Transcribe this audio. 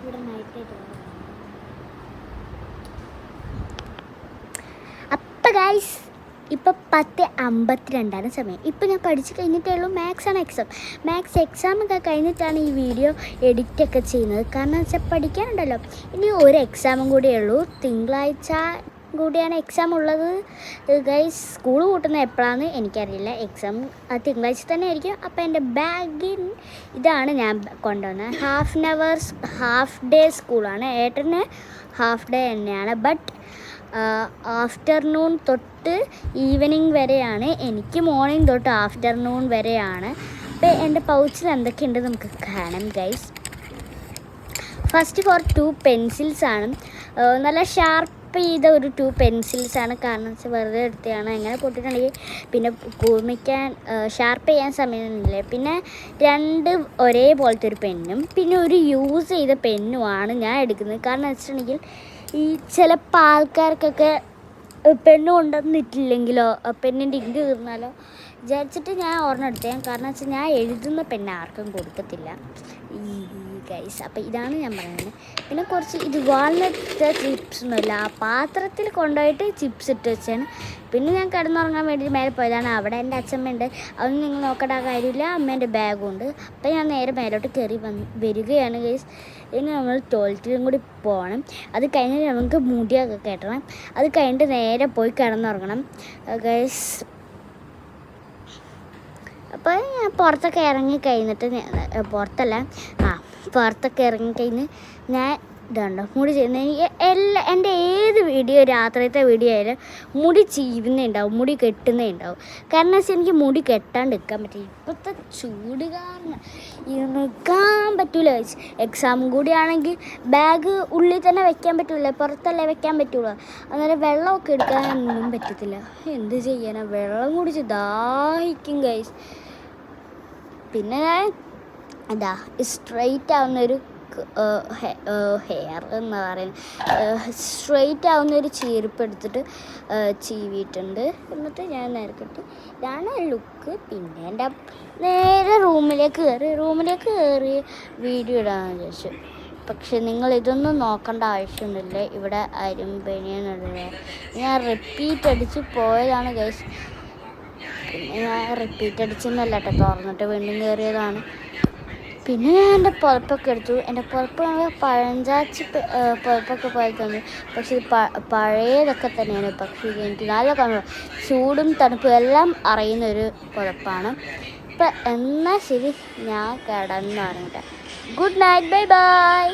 ഇവിടെ നൈറ്റായിട്ട് അപ്പം ഗൈസ് ഇപ്പം 10:52 സമയം. ഇപ്പം ഞാൻ പഠിച്ച് കഴിഞ്ഞിട്ടേ ഉള്ളൂ. മാത്സാണ് എക്സാം. എക്സാമൊക്കെ കഴിഞ്ഞിട്ടാണ് ഈ വീഡിയോ എഡിറ്റൊക്കെ ചെയ്യുന്നത്. കാരണം വെച്ചാൽ പഠിക്കാനുണ്ടല്ലോ. ഇനി ഒരു എക്സാമും കൂടിയേ ഉള്ളൂ. തിങ്കളാഴ്ച കൂടിയാണ് എക്സാം ഉള്ളത് ഗൈസ്. സ്കൂൾ കൂട്ടുന്ന എപ്പോഴാണെന്ന് എനിക്കറിയില്ല. എക്സാം തിങ്കളാഴ്ച തന്നെ ആയിരിക്കും. അപ്പോൾ എൻ്റെ ബാഗിൽ ഇതാണ് ഞാൻ കൊണ്ടുവന്നത്. ഹാഫ് ഡേ സ്കൂളാണ്. ഏട്ടന് ഹാഫ് ഡേ തന്നെയാണ്. ബട്ട് ആഫ്റ്റർനൂൺ തൊട്ട് ഈവനിങ് വരെയാണ്. എനിക്ക് മോർണിംഗ് തൊട്ട് ആഫ്റ്റർനൂൺ വരെയാണ്. അപ്പോൾ എൻ്റെ പൗച്ചിൽ എന്തൊക്കെയുണ്ട് നമുക്ക് കാണാം ഗൈസ്. First four 2 പെൻസിൽസാണ്. നല്ല ഷാർപ്പ് ചെയ്ത ഒരു 2 പെൻസിൽസാണ്. കാരണം വെച്ചാൽ വെറുതെ എടുത്തതാണ്. എങ്ങനെ പൊട്ടിട്ടുണ്ടെങ്കിൽ പിന്നെ കൂർമ്മിക്കാൻ ഷാർപ്പ് ചെയ്യാൻ സമയമില്ലേ. പിന്നെ 2 ഒരേപോലത്തെ ഒരു പെന്നും പിന്നെ ഒരു യൂസ് ചെയ്ത പെന്നുമാണ് ഞാൻ എടുക്കുന്നത്. കാരണം വെച്ചിട്ടുണ്ടെങ്കിൽ ഈ ചിലപ്പോൾ ആൾക്കാർക്കൊക്കെ പെണ്ണ് കൊണ്ടുവന്നിട്ടില്ലെങ്കിലോ പെണ്ണിൻ്റെ ഇങ്ക് തീർന്നാലോ വിചാരിച്ചിട്ട് ഞാൻ ഒരെണ്ണം എടുത്തത്. കാരണം വെച്ചാൽ ഞാൻ എഴുതുന്ന പെണ്ണ് ആർക്കും കൊടുക്കത്തില്ല ഈ ഗൈസ്. അപ്പോൾ ഇതാണ് ഞാൻ പറയുന്നത്. പിന്നെ കുറച്ച് ഇത് വാൾനട്ട് ചിപ്സ് ഒന്നുമില്ല, ആ പാത്രത്തിൽ കൊണ്ടുപോയിട്ട് ചിപ്സ് ഇട്ട് വെച്ചാണ്. പിന്നെ ഞാൻ കിടന്നുറങ്ങാൻ വേണ്ടി മേലെ പോയതാണ്. അവിടെ എൻ്റെ അച്ഛമ്മയുണ്ട്. അതൊന്നും നിങ്ങൾ നോക്കേണ്ട കാര്യമില്ല. അമ്മേൻ്റെ ബാഗും ഉണ്ട്. അപ്പോൾ ഞാൻ നേരെ മേലോട്ട് കയറി വരികയാണ് ഗൈസ്. ഇനി നമ്മൾ ടോയ്ലറ്റിലും കൂടി പോകണം. അത് കഴിഞ്ഞിട്ട് നമുക്ക് മുടിയൊക്കെ കെട്ടണം. അത് കഴിഞ്ഞിട്ട് നേരെ പോയി കിടന്നുറങ്ങണം ഗൈസ്. അപ്പോൾ ഞാൻ പുറത്തൊക്കെ ഇറങ്ങി കഴിഞ്ഞിട്ട് പുറത്തൊക്കെ ഇറങ്ങിക്കഴിഞ്ഞ് ഞാൻ ഇതുണ്ടോ മുടി ചെയ്യുന്നത്. എനിക്ക് എൻ്റെ ഏത് വീഡിയോ രാത്രിയത്തെ വീഡിയോ ആയാലും മുടി ചീവുന്നേ ഉണ്ടാവും, മുടി കെട്ടുന്നേ ഉണ്ടാവും. കാരണം വെച്ചാൽ എനിക്ക് മുടി കെട്ടാണ്ട് നിൽക്കാൻ പറ്റില്ല. ഇപ്പോഴത്തെ ചൂട് കാരണം നിൽക്കാൻ പറ്റൂല. എക്സാമും കൂടിയാണെങ്കിൽ ബാഗ് ഉള്ളിൽ തന്നെ വെക്കാൻ പറ്റില്ല, പുറത്തല്ലേ വെക്കാൻ പറ്റുള്ളൂ. അന്നേരം വെള്ളമൊക്കെ എടുക്കാനൊന്നും പറ്റത്തില്ല. എന്ത് ചെയ്യാനാ, വെള്ളം കുടിച്ച് ദാഹിക്കും ഗൈസ്. പിന്നെ ഞാൻ സ്ട്രെയിറ്റ് ആവുന്നൊരു ഹെയർ എന്ന് പറയുന്നത് സ്ട്രെയിറ്റ് ആവുന്നൊരു ചീർപ്പ് എടുത്തിട്ട് ചീവിയിട്ടുണ്ട്. എന്നിട്ട് ഞാൻ നേരക്കിട്ട് ഇതാണ് ലുക്ക്. പിന്നെ എൻ്റെ നേരെ റൂമിലേക്ക് കയറി വീഡിയോ ഇടാമെന്ന് വിചാരിച്ചു. പക്ഷെ നിങ്ങൾ ഇതൊന്നും നോക്കേണ്ട ആവശ്യമൊന്നുമില്ല. ഇവിടെ അരുമ്പനിയനുള്ളത് ഞാൻ റിപ്പീറ്റ് അടിച്ച് പോയതാണ് ഗൈസ്. പിന്നെ ഞാൻ റിപ്പീറ്റ് അടിച്ചൊന്നുമല്ല കേട്ടോ, തുറന്നിട്ട് വീണ്ടും കയറിയതാണ്. പിന്നെ ഞാൻ എൻ്റെ പുതപ്പൊക്കെ എടുത്തു. എൻ്റെ പുതപ്പ് പഴഞ്ചാച്ചി പുതപ്പൊക്കെ പോലെ തോന്നി. പക്ഷെ ഇത് പഴയതൊക്കെ തന്നെയാണ്. പക്ഷേ ഇത് എനിക്ക് നല്ല ചൂടും തണുപ്പും എല്ലാം അറിയുന്നൊരു പുതപ്പാണ്. ഇപ്പം എന്നാൽ ശരി, ഞാൻ കിടന്നു പറഞ്ഞിട്ട് ഗുഡ് നൈറ്റ്, ബൈ ബൈ.